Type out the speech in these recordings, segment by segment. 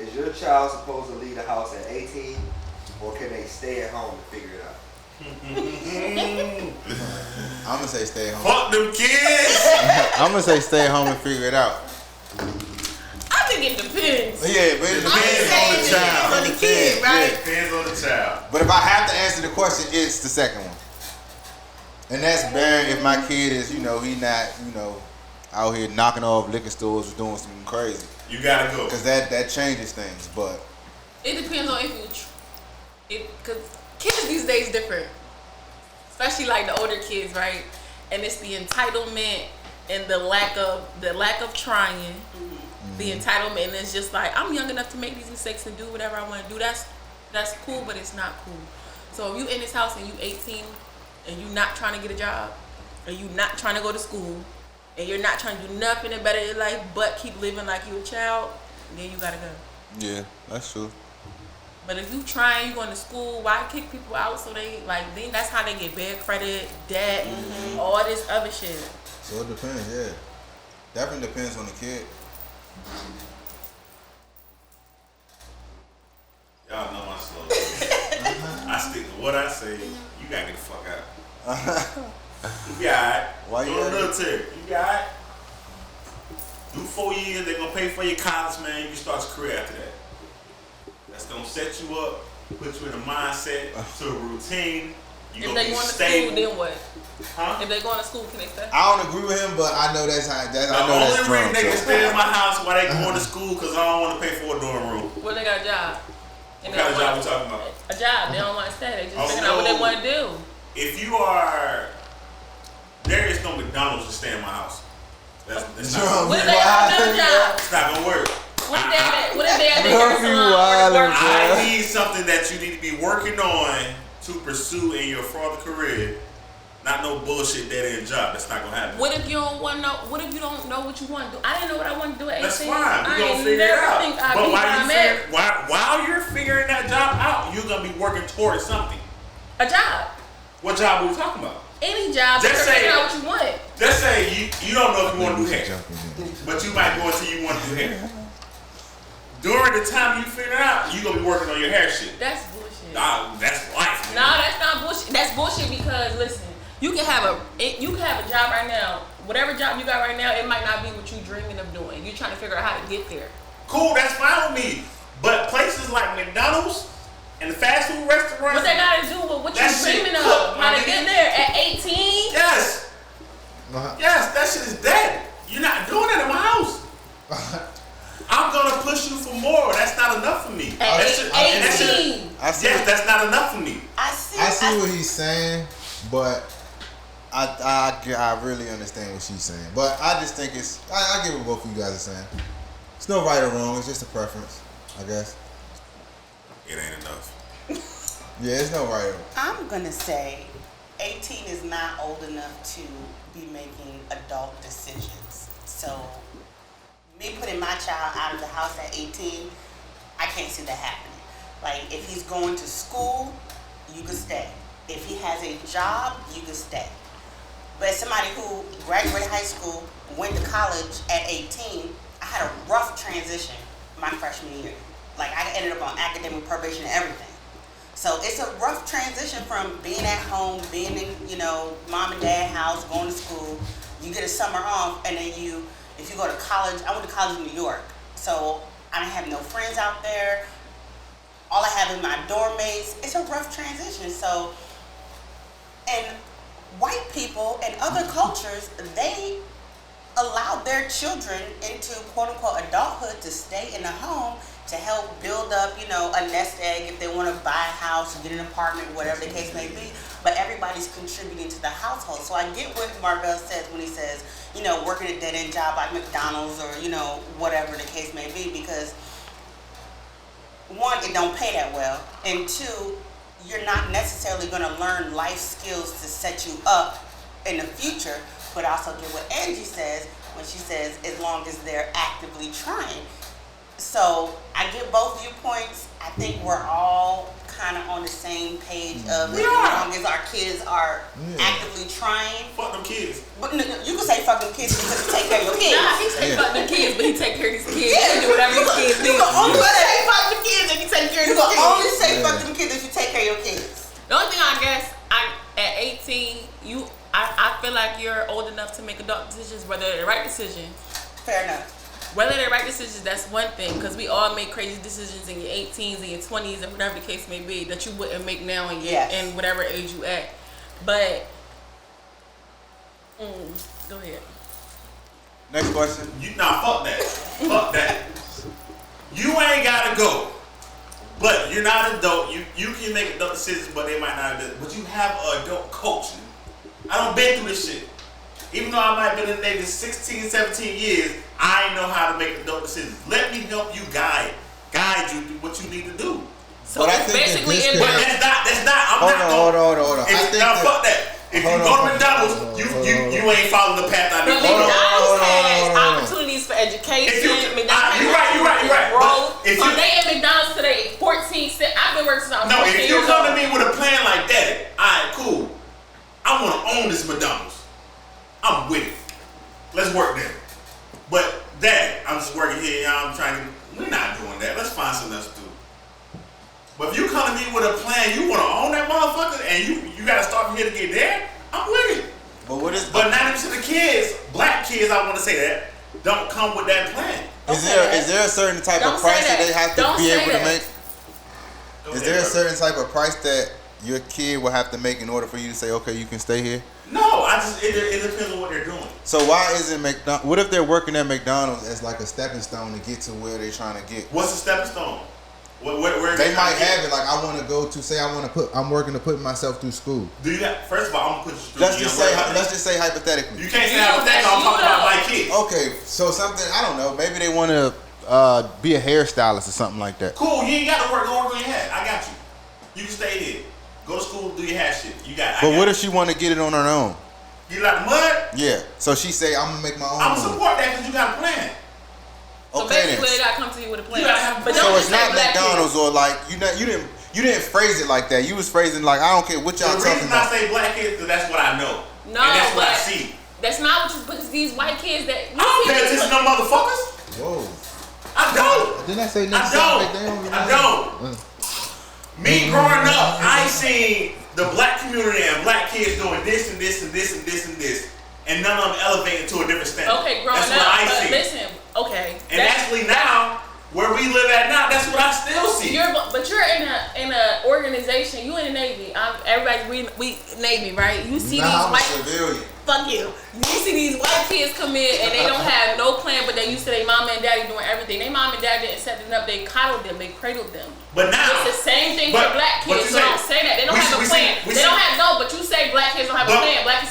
Is your child supposed to leave the house at 18, or can they stay at home and figure it out? I'm gonna say stay home. Fuck them kids. I'm gonna say stay home and figure it out. I think it depends. Yeah, but it depends on the child. On the kid, right? It depends on the child. But if I have to answer the question, it's the second one. And that's bearing if my kid is, he not, out here knocking off liquor stores or doing something crazy. You gotta go. Because that changes things, but. It depends on if because kids these days different. Especially like the older kids, right? And it's the entitlement and the lack of trying. Mm-hmm. The entitlement, and it's just like, I'm young enough to make these mistakes and do whatever I want to do. That's cool, but it's not cool. So if you in this house and you 18 and you not trying to get a job, and you not trying to go to school, and you're not trying to do nothing to better your life but keep living like you a child, then you gotta go. Yeah, that's true. But if you trying, you going to school, why kick people out so they, then that's how they get bad credit, debt, all this other shit. So it depends, yeah. Definitely depends on the kid. Y'all know my slogan. I stick to what I say. You gotta get the fuck out. You be alright. Why Go you to the military. You be alright. Do 4 years, they're gonna pay for your college, man. You can start your career after that. That's gonna set you up, put you in a mindset, to a routine. You If gonna they be going to stable. school, then what? Huh? If they going to school, can they stay? I don't agree with him, but I know that's how. The I know only that's reason they can drunk. stay in my house while they going to school, because I don't want to pay for a dorm room. Well, they got a job. What kind of job we talking about? A job. They don't want to stay. They just Oh, figuring out what they no. want to do. If you are, there is no McDonald's to stay in my house. That's not, What if they have another job? it's not gonna work. What if they at the hair salon or the work? I need something that you need to be working on to pursue in your further career. Not no bullshit dead end job. That's not gonna happen. What if you don't want to know? What if you don't know what you want to do? I didn't know what I wanted to do at 18. That's fine. We I gonna ain't figure it never out. think I'd But be where I'm at. while you're figuring that job out, you're gonna be working towards something. A job. What job are we talking about? Any job. Just Just say- figure out what you want. Let's say you don't know if you want to do hair, but you might go until you want to do hair. During the time you figure it out, you're gonna be working on your hair shit. That's bullshit. That's life. No, that's not bullshit. That's bullshit because listen, you can have a job right now. Whatever job you got right now, it might not be what you're dreaming of doing. You're trying to figure out how to get there. Cool, that's fine with me. But places like McDonald's and the fast food restaurants, What they got to do with what you're That shit dreaming of? cooked, How my to get nigga. there at 18? yes, that shit is dead. You're not doing that in my house. I'm gonna push you for more. That's not enough for me. At That shit- 18. yes, that's not enough for me. I see what he's saying, but I really understand what she's saying. But I just think I get what both of you guys are saying. It's no right or wrong. It's just a preference, I guess. It ain't enough. Yeah, it's no right or wrong. I'm gonna say 18 is not old enough to be making adult decisions. So me putting my child out of the house at 18, I can't see that happening. Like if he's going to school, you can stay. If he has a job, you can stay. But as somebody who graduated high school, went to college at 18, I had a rough transition my freshman year. Like I ended up on academic probation and everything. So it's a rough transition from being at home, being in, mom and dad house, going to school. You get a summer off, and then if you go to college, I went to college in New York. So I don't have no friends out there. All I have is my dorm mates. It's a rough transition. So, and white people and other cultures, they allow their children into quote unquote adulthood to stay in the home to help build up, a nest egg if they want to buy a house, get an apartment, whatever the case may be. But everybody's contributing to the household. So I get what Marvell says when he says, working a dead-end job like McDonald's or, whatever the case may be, because one, it don't pay that well, and two, you're not necessarily going to learn life skills to set you up in the future. But I also get what Angie says when she says as long as they're actively trying. So I get both viewpoints. I think we're all kind of on the same page of as long as our kids are actively trying. Fuck them kids. But no, you can say fuck them kids because you take care of your kids. Nah, he say fuck them kids, but he take care of these kids. He do whatever these kids do. You can only say guess at 18, I feel like you're old enough to make adult decisions, whether they're the right decision. Fair enough. Whether they're the right decisions, that's one thing, because we all make crazy decisions in your 18s and your 20s and whatever the case may be that you wouldn't make now in in whatever age you at. But go ahead. Next question. Fuck that. Fuck that. You ain't gotta go. But you're not an adult. You can make adult decisions, but they might not be. But you have an adult coach. I done been through this shit. Even though I might have been in the Navy 16, 17 years, I know how to make adult decisions. Let me help you guide you through what you need to do. So it's basically in But that's not. Hold on. Fuck that. If you go to McDonald's, you ain't following the path I But need. McDonald's has opportunities for education. McDonald's you're right. growth. If So you, they in McDonald's today, 14 cents. I've been working since I was 14 if you years come old. to me with a plan like that, alright, cool. I want to own this McDonald's. I'm with it. Let's work there. But Dad, I'm just working here. I'm trying to. We're not doing that. Let's find something else to do. But if you come to me with a plan, you want to own that motherfucker, and you got to start from here to get there, I'm with it. But 90% of the kids, black kids, I want to say that, don't come with that plan. Is there a certain type of price that they have to be able to make? Is there a certain type of price that your kid will have to make in order for you to say, okay, you can stay here? No, it depends on what they're doing. So why isn't McDonald's? What if they're working at McDonald's as like a stepping stone to get to where they're trying to get? What's a stepping stone? Where they might have it like I want to go to. Say I'm working to put myself through school. Do you have? First of all, I'm gonna put you through. Let's just say hypothetically. You can't say hypothetically. I'm talking about my kids. Okay, so something I don't know. Maybe they want to be a hairstylist or something like that. Cool. You ain't got to work. Go work on your hair. I got you. You can stay here. Go to school, do your hair shit. You got. But what if she want to get it on her own? Get it out the mud? Yeah. So she say, I'm gonna make my own. I'm gonna support that because you got a plan. So basically, they gotta come to you with a plan. But so it's not McDonald's or like you didn't phrase it like that. You was phrasing like I don't care what y'all talking about. The reason I say black kids because that's what I know. No, and that's what I see. That's not what you. Because these white kids that I don't pay attention to no motherfuckers. Whoa. I don't. Didn't I say next time? I don't. Me growing up, I seen the black community and black kids doing this and this and this and this and this, and none of them elevating to a different standard. Okay, growing that's up, what I but see. listen, okay. And actually now, where we live at now, that's what I still see. But you're in a organization. You in the Navy. Everybody we Navy, right? You see these white. Civilian. Fuck you. You see these white kids come in and they don't have no plan, but they used to their mama and daddy doing everything. Their mom and dad didn't set them up. They coddled them. They cradled them. But now it's the same thing for black kids. So don't say that. They don't have a plan. They don't have no. But you say black kids don't have a plan. White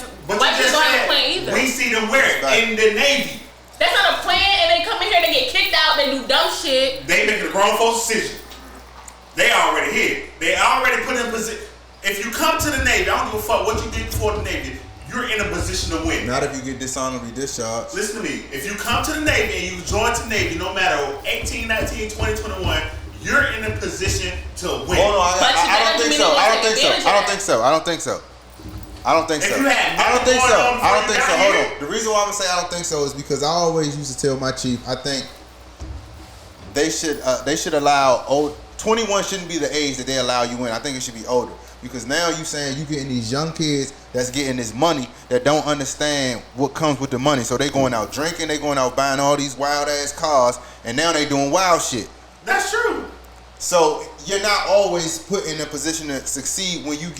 kids don't have a plan either. We see them wear it in the Navy. That's not a plan, and they come in here, they get kicked out, they do dumb shit. They making a grown folks decision. They already here. They already put in position. If you come to the Navy, I don't give a fuck what you did before the Navy, you're in a position to win. Not if you get dishonorably discharged. Listen to me. If you come to the Navy and you join the Navy, no matter 18, 19, 20, 21, you're in a position to win. Hold on, I don't think so. I don't think so. Hold on. The reason why I'm gonna say I don't think so is because I always used to tell my chief, I think they should allow 21 shouldn't be the age that they allow you in. I think it should be older. Because now you saying you getting these young kids that's getting this money that don't understand what comes with the money. So they going out drinking, they going out buying all these wild ass cars, and now they doing wild shit. That's true. So you're not always put in a position to succeed when you're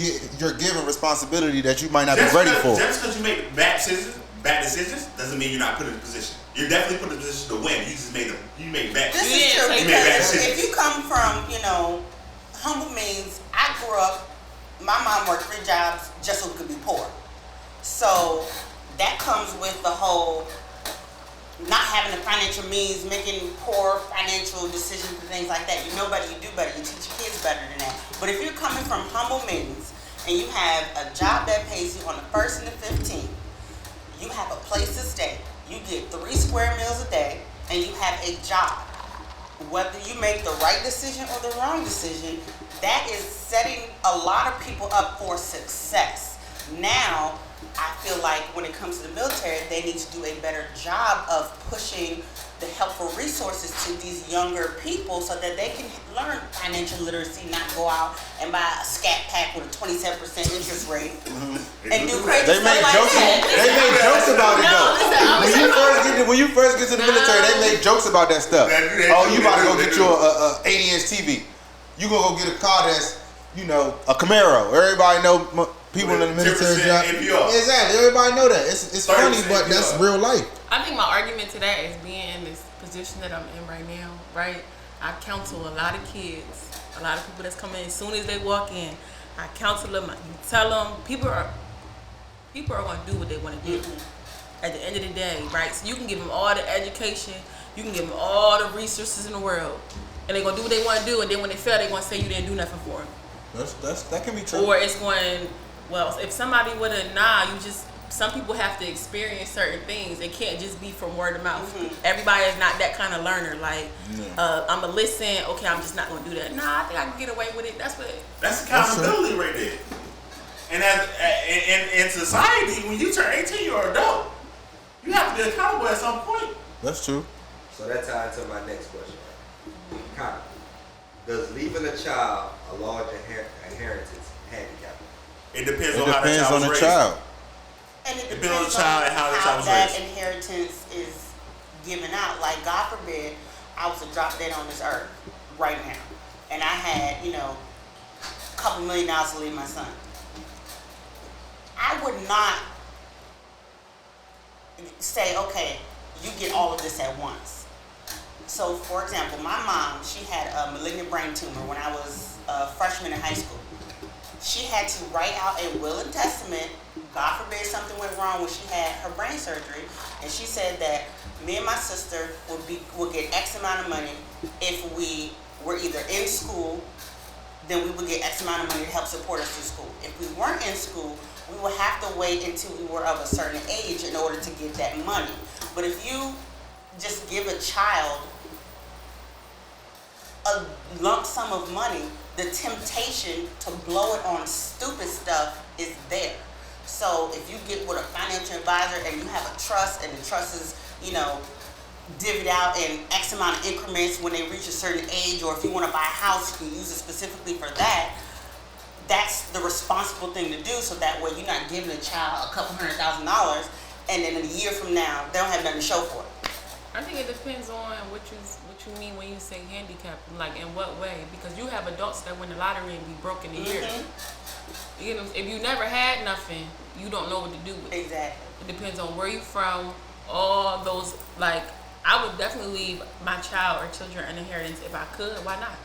given responsibility that you might not be ready for. Just because you make bad decisions doesn't mean you're not put in a position. You're definitely put in a position to win. You just made bad decisions. This is true because if you come from, humble means I grew up, my mom worked 3 jobs just so we could be poor. So that comes with the whole not having the financial means, making poor financial decisions and things like that. You know better, you do better, you teach your kids better than that. But if you're coming from humble means and you have a job that pays you on the 1st and the 15th, you have a place to stay, you get 3 square meals a day, and you have a job. Whether you make the right decision or the wrong decision, that is setting a lot of people up for success. Now, I feel like when it comes to the military, they need to do a better job of pushing the helpful resources to these younger people so that they can learn financial literacy, not go out and buy a scat pack with a 27% interest rate and do crazy They stuff make like jokes. that. They make jokes about it though. listen, When you first get to the military, they make jokes about that stuff. Oh, you about to go get you a 80-inch TV. You gonna go get a car that's, you know, a Camaro. Everybody know people in the military job. Exactly. Everybody know that. It's funny, but that's real life. I think my argument to that is being in this position that I'm in right now, right? I counsel a lot of kids, a lot of people that's coming in as soon as they walk in. I counsel them, I tell them, people are going to do what they want to do at the end of the day, right? So you can give them all the education, you can give them all the resources in the world, and they're going to do what they want to do, and then when they fail, they're going to say you didn't do nothing for them. That can be true. Or it's going, well, if somebody would have, some people have to experience certain things. It can't just be from word of mouth. Everybody is not that kind of learner. Like, I'm going to listen. Okay, I'm just not going to do that. Nah, I think I can get away with it. That's accountability right there. And in society, when you turn 18, you're an adult. You have to be accountable at some point. That's true. So that ties into my next question. Kind of. Does leaving a child a large inheritance handicap? It depends It on how the depends child on was the raised. child. And it Depends on the depends child and how the child was that raised. inheritance is given out. Like, God forbid, I was a drop dead on this earth right now, and I had, a couple $1 million to leave my son. I would not say, okay, you get all of this at once. So, for example, my mom, she had a malignant brain tumor when I was a freshman in high school. She had to write out a will and testament. God forbid something went wrong when she had her brain surgery, and she said that me and my sister would get X amount of money if we were either in school, then we would get X amount of money to help support us through school. If we weren't in school, we would have to wait until we were of a certain age in order to get that money. But if you just give a child a lump sum of money, the temptation to blow it on stupid stuff is there. So if you get with a financial advisor and you have a trust, and the trust is, divvied out in X amount of increments when they reach a certain age, or if you want to buy a house, you can use it specifically for that. That's the responsible thing to do, so that way you're not giving a child a couple $100,000 and then a year from now they don't have nothing to show for it. I think it depends on what you mean when you say handicap, like in what way, because you have adults that win the lottery and be broke in a year. If you never had nothing, you don't know what to do with it. Exactly. It depends on where you from, all those, like, I would definitely leave my child or children an inheritance if I could. Why not?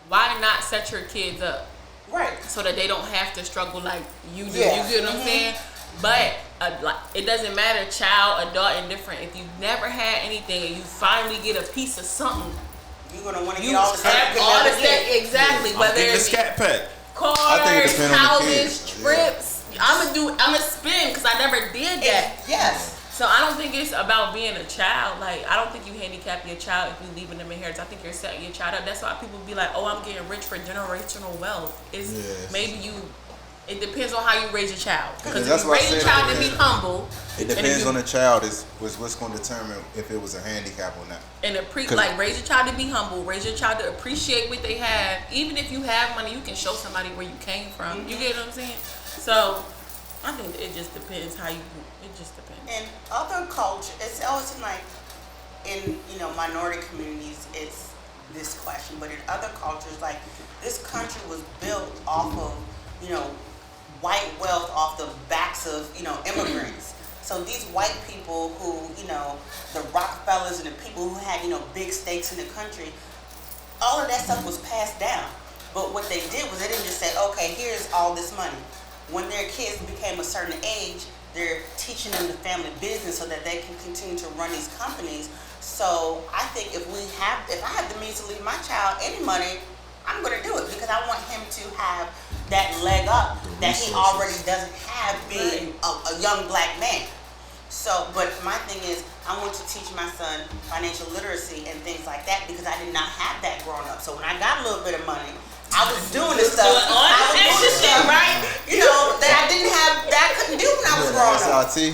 Why not set your kids up? Right. So that they don't have to struggle like you do. Yeah. You get what I'm saying? But it doesn't matter, child, adult, indifferent. If you've never had anything and you finally get a piece of something, you're gonna want to you get all the stuff. have all the stuff. Exactly. I'm Whether getting the it's scat pack. cars, I think it depends on the houses, kids. trips. I'ma spend because I never did that. Yes. So I don't think it's about being a child. Like, I don't think you handicap your child if you leaving them inheritance. I think you're setting your child up. That's why people be like, oh, I'm getting rich for generational wealth. It depends on how you raise your child. Because if you raise your child to be humble, it depends on the child is what's going to determine if it was a handicap or not. And raise your child to be humble, raise your child to appreciate what they have. Even if you have money, you can show somebody where you came from. You get what I'm saying? So I think it just depends it just depends. In other cultures, it's always like in minority communities, it's this question, but in other cultures, like, this country was built off of white wealth, off the backs of immigrants. So these white people who the Rockefellers and the people who had big stakes in the country, all of that stuff was passed down. But what they did was they didn't just say, okay, here's all this money. When their kids became a certain age, they're teaching them the family business so that they can continue to run these companies. So I think if I have the means to leave my child any money, I'm going to do it, because I want him to have that leg up that he already doesn't have being a young black man. So, but my thing is, I want to teach my son financial literacy and things like that, because I did not have that growing up. So when I got a little bit of money, I was doing this stuff. Right? That I didn't have, that I couldn't do when I was growing up. SRT?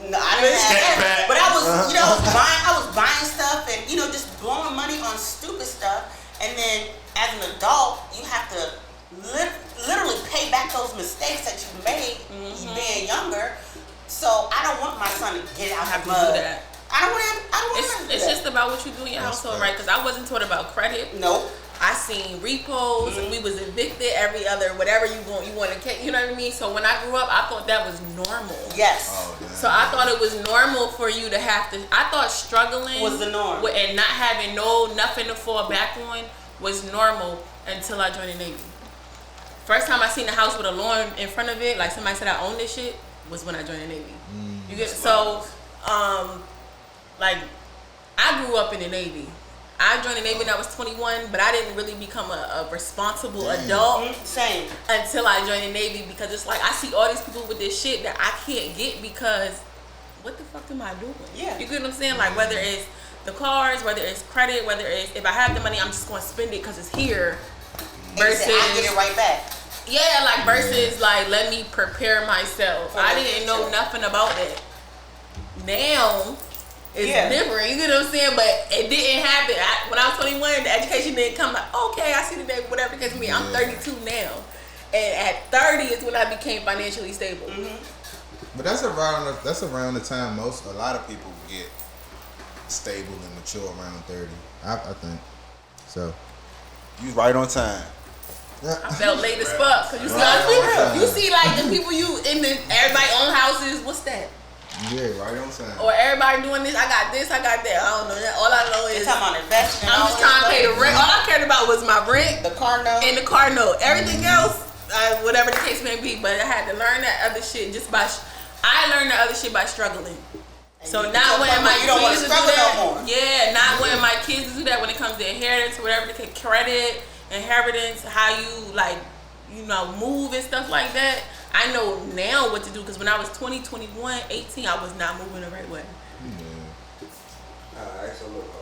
No, I didn't have Step that. back. But I was, I was buying stuff and just blowing money on stupid stuff. And then as an adult, you have to literally pay back those mistakes that you made being younger. So I don't want my son to get out Have the to mud. do that. I don't want him to do It's that. just about what you do in your household, right? Because I wasn't taught about credit. Nope. I seen repos, and we was evicted every other whatever you want to, you know what I mean? So when I grew up, I thought that was normal. Yes. Oh, damn. So I thought it was normal for you to have to. I thought struggling Was the norm. and not having nothing to fall back on was normal until I joined the Navy. First time I seen a house with a lawn in front of it, like somebody said I own this shit, was when I joined the Navy. You get so, like I grew up in the Navy. I joined the Navy when I was 21, but I didn't really become a responsible adult Same. until I joined the Navy, because it's like I see all these people with this shit that I can't get because what the fuck am I doing? Yeah. You get what I'm saying? Like whether it's the cars, whether it's credit, whether it's if I have the money, I'm just going to spend it because it's here. Versus I get it right back. yeah, like versus like let me prepare myself. I didn't know nothing about that. Now it's different. You get what I'm saying? But it didn't happen. When I was 21, the education didn't come like, okay, I see the day, whatever the case may be. I'm 32 now. And at 30 is when I became financially stable. But that's around the time a lot of people get stable and mature around 30. I think. So you right on time. I felt late as fuck. Cause you see, Right. you see like the people everybody own houses. What's that? Yeah, right on time. Or everybody doing this. I got this. I got that. I don't know that. All I know They're is talking about investing. I'm just trying to pay the rent. All I cared about was my rent The car note. and the car note. Everything else, whatever the case may be. But I had to learn that other shit just by. I learned that other shit by struggling. So not wanting my kids to do that. No more. Yeah, not wanting my kids to do that when it comes to inheritance, whatever the credit, inheritance, how you move and stuff like that. I know now what to do because when I was 20, 21, 18, I was not moving the right way. Yeah. Alright, so look.